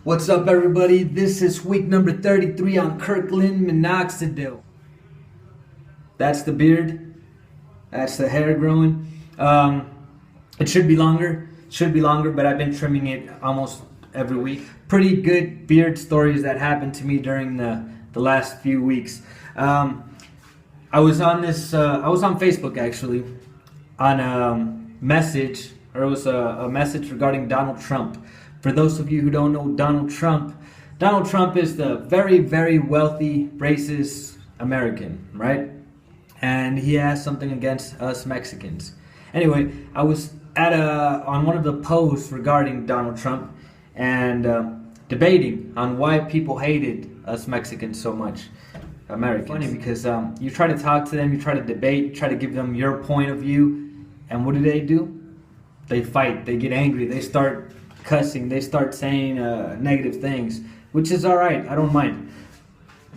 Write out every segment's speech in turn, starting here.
What's up, everybody? This is week number 33 on Kirkland Minoxidil. That's the beard. That's the hair growing. It should be longer. But I've been trimming it almost every week. Pretty good beard stories that happened to me during the last few weeks. I was on Facebook actually, on a message, or it was a message regarding Donald Trump. For those of you who don't know Donald Trump is the very, very wealthy, racist American, right? And he has something against us Mexicans. Anyway, I was on one of the posts regarding Donald Trump and debating on why people hated us Mexicans so much. Americans. Funny because you try to talk to them, you try to debate, you try to give them your point of view, and what do? They fight, they get angry, they start cussing, they start saying negative things, which is alright, I don't mind.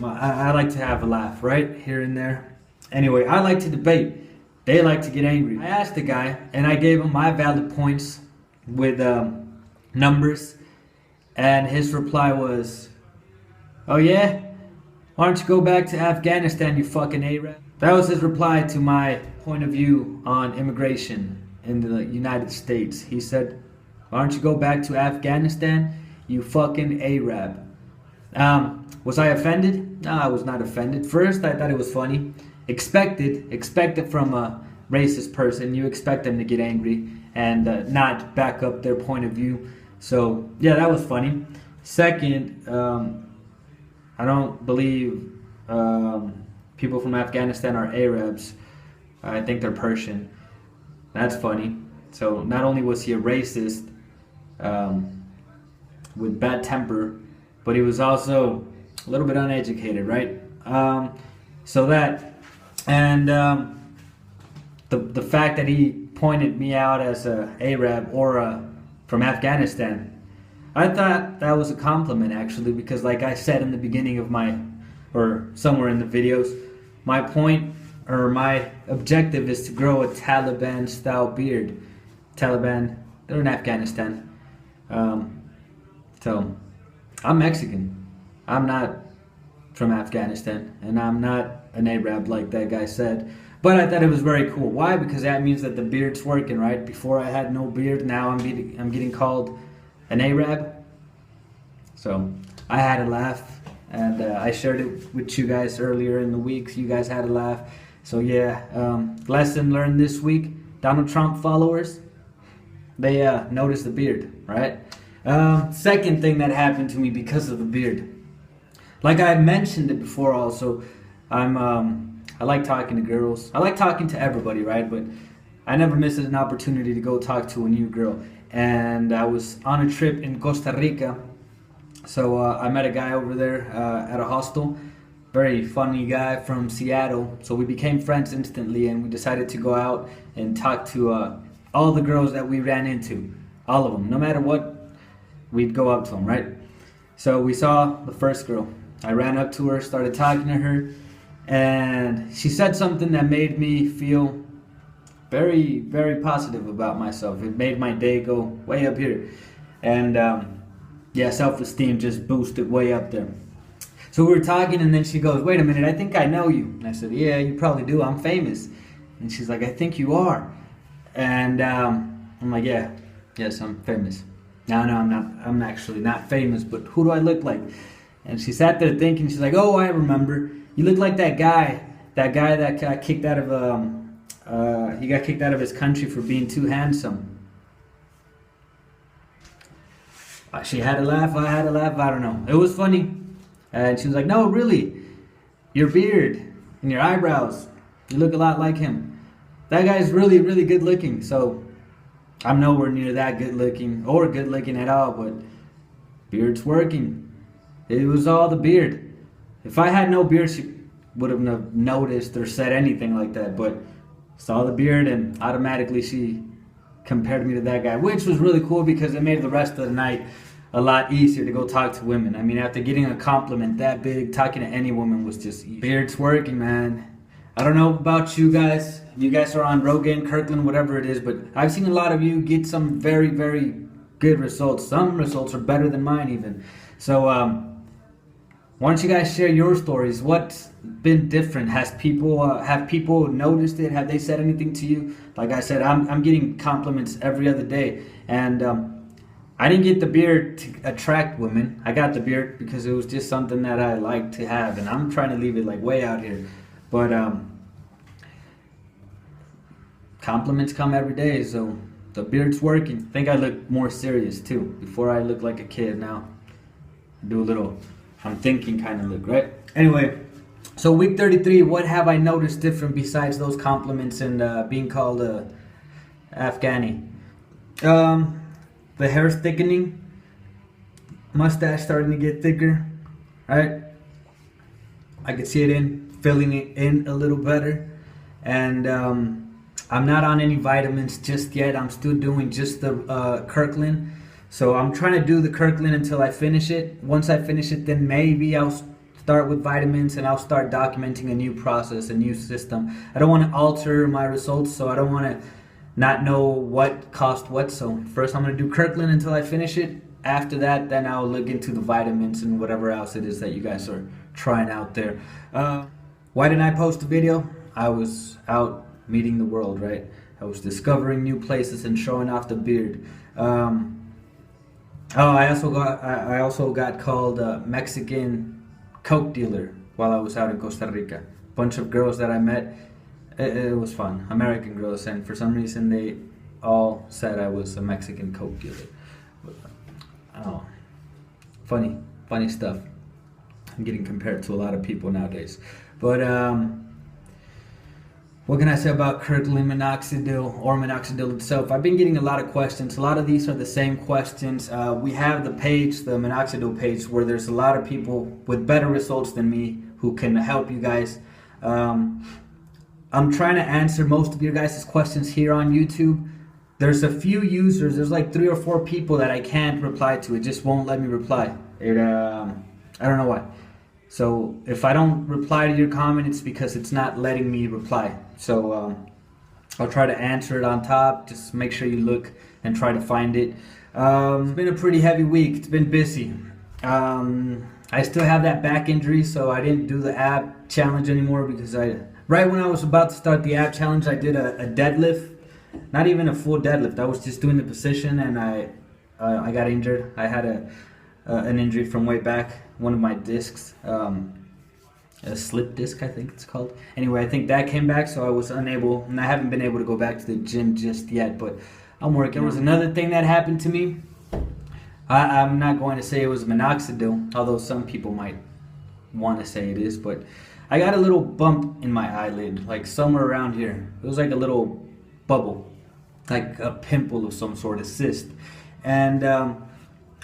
I like to have a laugh, right? Here and there. Anyway, I like to debate. They like to get angry. I asked the guy, and I gave him my valid points with numbers, and his reply was, "Oh yeah? Why don't you go back to Afghanistan, you fucking Arab?" That was his reply to my point of view on immigration in the United States. He said, "Why don't you go back to Afghanistan, you fucking Arab?" Was I offended? No, I was not offended. First, I thought it was funny. Expected from a racist person. You expect them to get angry and not back up their point of view. So, yeah, that was funny. Second, I don't believe people from Afghanistan are Arabs. I think they're Persian. That's funny. So not only was he a racist with bad temper, but he was also a little bit uneducated, right? So that, and the fact that he pointed me out as a Arab or from Afghanistan, I thought that was a compliment actually, because like I said in the beginning of or somewhere in the videos, my point or my objective is to grow a Taliban style beard. Taliban, they're in Afghanistan. So I'm Mexican. I'm not from Afghanistan, and I'm not an Arab like that guy said. But I thought it was very cool. Why? Because that means that the beard's working, right? Before I had no beard, now I'm getting called an Arab. So I had a laugh, and I shared it with you guys earlier in the week. You guys had a laugh. So yeah, lesson learned this week. Donald Trump followers, they noticed the beard, right? Second thing that happened to me because of the beard. Like I mentioned it before also, I like talking to girls. I like talking to everybody, right? But I never miss an opportunity to go talk to a new girl. And I was on a trip in Costa Rica. So I met a guy over there at a hostel. Very funny guy from Seattle. So we became friends instantly, and we decided to go out and talk to all the girls that we ran into. All of them. No matter what, we'd go up to them, right? So we saw the first girl. I ran up to her, started talking to her, and she said something that made me feel very, very positive about myself. It made my day go way up here. And yeah, self-esteem just boosted way up there. So we were talking, and then she goes, "Wait a minute, I think I know you." And I said, "Yeah, you probably do. I'm famous." And she's like, "I think you are." And I'm like, "Yeah, yes, I'm famous." No, I'm not. I'm actually not famous, but who do I look like? And she sat there thinking. She's like, "Oh, I remember. You look like that guy that got kicked out of he got kicked out of his country for being too handsome." She had a laugh. I had a laugh. I don't know. It was funny. And she was like, "No, really, your beard and your eyebrows, you look a lot like him. That guy's really, really good looking." So I'm nowhere near that good looking or good looking at all, but beard's working. It was all the beard. If I had no beard, she would have noticed or said anything like that, but saw the beard and automatically she compared me to that guy, which was really cool because it made the rest of the night a lot easier to go talk to women. I mean, after getting a compliment that big, talking to any woman was just easy. Beard's working, man. I don't know about you guys. You guys are on Rogan, Kirkland, whatever it is, but I've seen a lot of you get some very, very good results. Some results are better than mine even. So why don't you guys share your stories? What's been different? Have people noticed it? Have they said anything to you? Like I said, I'm getting compliments every other day, and I didn't get the beard to attract women. I got the beard because it was just something that I like to have, and I'm trying to leave it like way out here. But compliments come every day, so the beard's working. I think I look more serious too. Before I look like a kid, now I do a little I'm thinking kind of look, right? Anyway, so week 33, what have I noticed different besides those compliments and being called Afghani? The hair's thickening, mustache starting to get thicker, right? I can see it filling it in a little better, and I'm not on any vitamins just yet. I'm still doing just the Kirkland. So I'm trying to do the Kirkland until I finish it. Once I finish it, then maybe I'll start with vitamins and I'll start documenting a new process, a new system. I don't want to alter my results, so I don't want to not know what cost what. So first I'm going to do Kirkland until I finish it. After that, then I'll look into the vitamins and whatever else it is that you guys are trying out there. Why didn't I post a video? I was out meeting the world, right? I was discovering new places and showing off the beard. I also got called a Mexican coke dealer while I was out in Costa Rica. Bunch of girls that I met, it was fun. American girls, and for some reason they all said I was a Mexican coke dealer. Oh, funny stuff. I'm getting compared to a lot of people nowadays. But what can I say about Kirkland minoxidil or minoxidil itself? I've been getting a lot of questions. A lot of these are the same questions. We have the page, the minoxidil page, where there's a lot of people with better results than me who can help you guys. I'm trying to answer most of your guys' questions here on YouTube. There's a few users, there's like 3 or 4 people that I can't reply to. It just won't let me reply. I don't know why. So if I don't reply to your comment, it's because it's not letting me reply. So I'll try to answer it on top. Just make sure you look and try to find it. It's been a pretty heavy week. It's been busy. I still have that back injury, so I didn't do the ab challenge anymore because right when I was about to start the ab challenge, I did a deadlift. Not even a full deadlift. I was just doing the position, and I got injured. I had an injury from way back. One of my discs, a slip disc, I think it's called. Anyway, I think that came back, so I was unable, and I haven't been able to go back to the gym just yet, but I'm working. There was another thing that happened to me. I'm not going to say it was minoxidil, although some people might want to say it is, but I got a little bump in my eyelid, like somewhere around here. It was like a little bubble, like a pimple of some sort, a cyst. And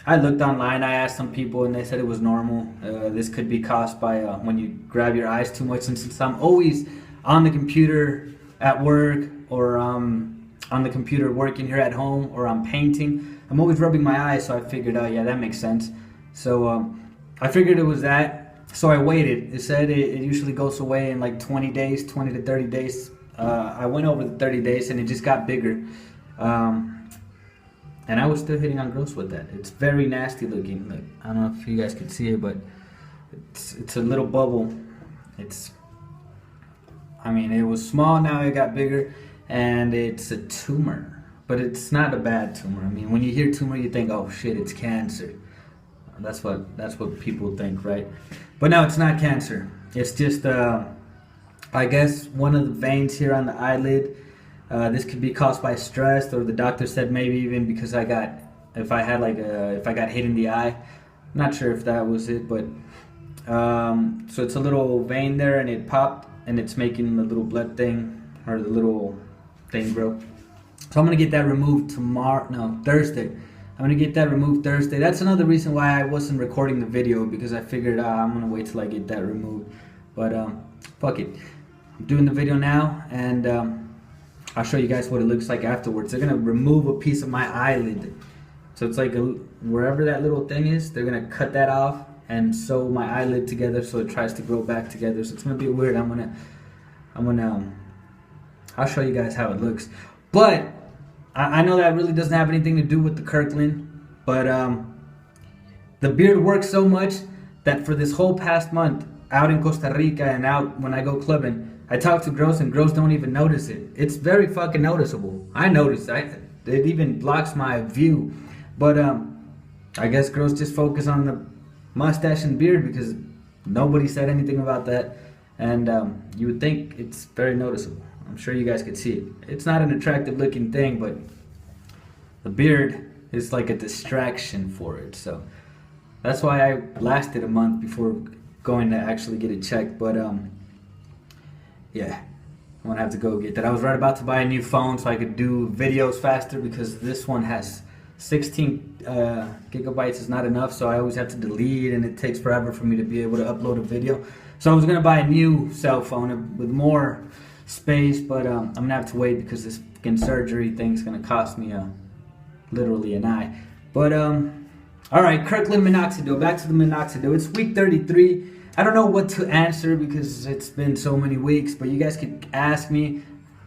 I looked online, I asked some people, and they said it was normal. This could be caused by when you grab your eyes too much. And since I'm always on the computer at work, or on the computer working here at home, or I'm painting, I'm always rubbing my eyes, so I figured, oh yeah, that makes sense. So I figured it was that, so I waited. It said it usually goes away in like 20 days, 20 to 30 days. I went over the 30 days, and it just got bigger. And I was still hitting on girls with that. It's very nasty looking. Like, I don't know if you guys can see it, but it's a little bubble. I mean, it was small, now it got bigger, and it's a tumor. But it's not a bad tumor. I mean, when you hear tumor, you think, oh shit, it's cancer. That's what people think, right? But no, it's not cancer. It's just, I guess, one of the veins here on the eyelid. This could be caused by stress, or the doctor said maybe even because if I got hit in the eye. I'm not sure if that was it, but so it's a little vein there, and it popped, and it's making the little blood thing, or the little thing grow. So I'm gonna get that removed Thursday. I'm gonna get that removed Thursday. That's another reason why I wasn't recording the video, because I figured I'm gonna wait till I get that removed. But fuck it, I'm doing the video now, and I'll show you guys what it looks like afterwards. They're gonna remove a piece of my eyelid. So it's like wherever that little thing is, they're gonna cut that off and sew my eyelid together so it tries to grow back together. So it's gonna be weird. I'll show you guys how it looks. But I know that really doesn't have anything to do with the Kirkland. But the beard works so much that for this whole past month, out in Costa Rica and out when I go clubbing, I talk to girls and girls don't even notice it. It's very fucking noticeable. I notice. It even blocks my view. But I guess girls just focus on the mustache and beard because nobody said anything about that. And you would think it's very noticeable. I'm sure you guys could see it. It's not an attractive looking thing, but the beard is like a distraction for it. So that's why I lasted a month before going to actually get it checked. But yeah, I'm gonna have to go get that. I was right about to buy a new phone so I could do videos faster because this one has 16 gigabytes is not enough, so I always have to delete and it takes forever for me to be able to upload a video. So I was gonna buy a new cell phone with more space, but I'm gonna have to wait because this fucking surgery thing's gonna cost me literally an eye. But alright, Kirkland minoxidil. Back to the minoxidil. It's week 33. I don't know what to answer because it's been so many weeks, but you guys could ask me.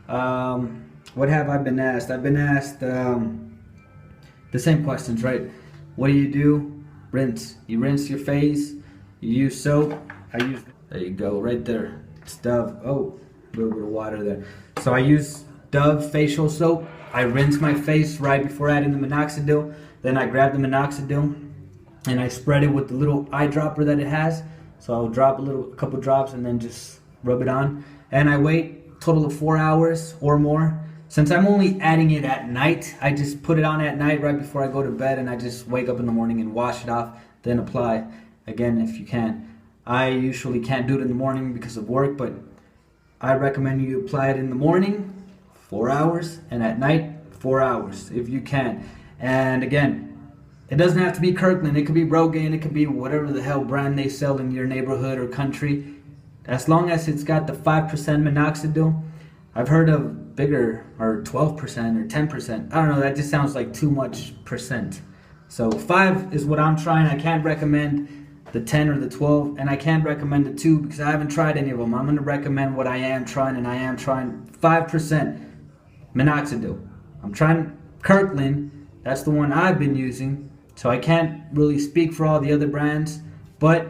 What have I been asked? I've been asked the same questions, right? What do? Rinse. You rinse your face. You use soap. There you go, right there. It's Dove. Oh, a little bit of water there. So I use Dove facial soap. I rinse my face right before adding the minoxidil. Then I grab the minoxidil and I spread it with the little eyedropper that it has. So I'll drop a couple drops and then just rub it on. And I wait a total of 4 hours or more. Since I'm only adding it at night, I just put it on at night right before I go to bed and I just wake up in the morning and wash it off, then apply again if you can. I usually can't do it in the morning because of work, but I recommend you apply it in the morning, 4 hours, and at night, 4 hours if you can. And again, it doesn't have to be Kirkland. It could be Rogaine. It could be whatever the hell brand they sell in your neighborhood or country. As long as it's got the 5% minoxidil. I've heard of bigger, or 12% or 10%. I don't know, that just sounds like too much percent. So 5 is what I'm trying. I can't recommend the 10 or the 12, and I can't recommend the 2 because I haven't tried any of them. I'm going to recommend what I am trying, and I am trying 5% minoxidil. I'm trying Kirkland. That's the one I've been using. So I can't really speak for all the other brands, but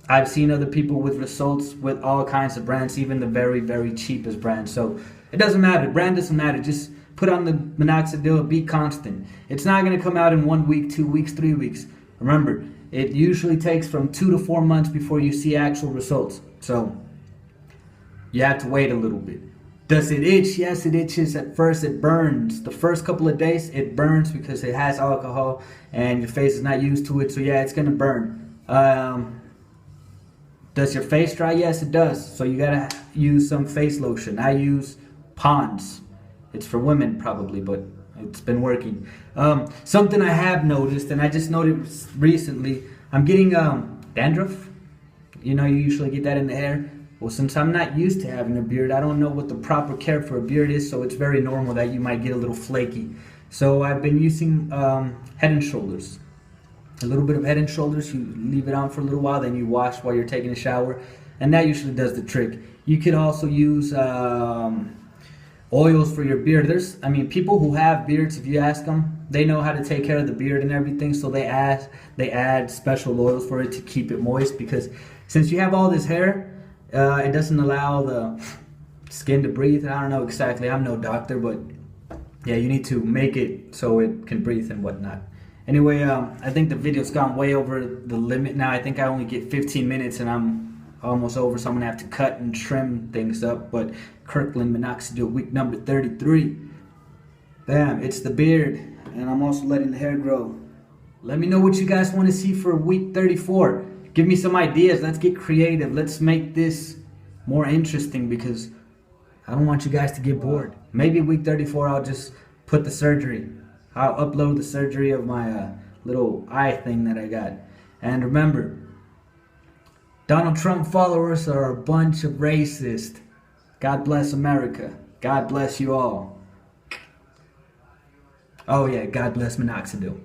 I've seen other people with results with all kinds of brands, even the very, very cheapest brands. So it doesn't matter. Brand doesn't matter. Just put on the minoxidil, be constant. It's not going to come out in 1 week, 2 weeks, 3 weeks. Remember, it usually takes from 2 to 4 months before you see actual results. So you have to wait a little bit. Does it itch? Yes, it itches. At first it burns. The first couple of days it burns because it has alcohol and your face is not used to it. So yeah, it's going to burn. Does your face dry? Yes, it does. So you got to use some face lotion. I use Pond's. It's for women probably, but it's been working. Something I have noticed, and I just noticed recently, I'm getting dandruff. You know, you usually get that in the hair. Well, since I'm not used to having a beard, I don't know what the proper care for a beard is, so it's very normal that you might get a little flaky. So I've been using Head and Shoulders. A little bit of Head and Shoulders, you leave it on for a little while, then you wash while you're taking a shower, and that usually does the trick. You could also use oils for your beard. People who have beards, if you ask them, they know how to take care of the beard and everything, so they add special oils for it to keep it moist, because since you have all this hair, it doesn't allow the skin to breathe. I don't know exactly, I'm no doctor, but yeah, you need to make it so it can breathe and whatnot. Anyway, I think the video's gone way over the limit now. I think I only get 15 minutes and I'm almost over, so I'm gonna have to cut and trim things up. But Kirkland minoxidil week number 33. Bam, it's the beard, and I'm also letting the hair grow. Let me know what you guys want to see for week 34. Give me some ideas. Let's get creative. Let's make this more interesting because I don't want you guys to get bored. Maybe week 34 I'll just put the surgery. I'll upload the surgery of my little eye thing that I got. And remember, Donald Trump followers are a bunch of racists. God bless America. God bless you all. Oh yeah, God bless minoxidil.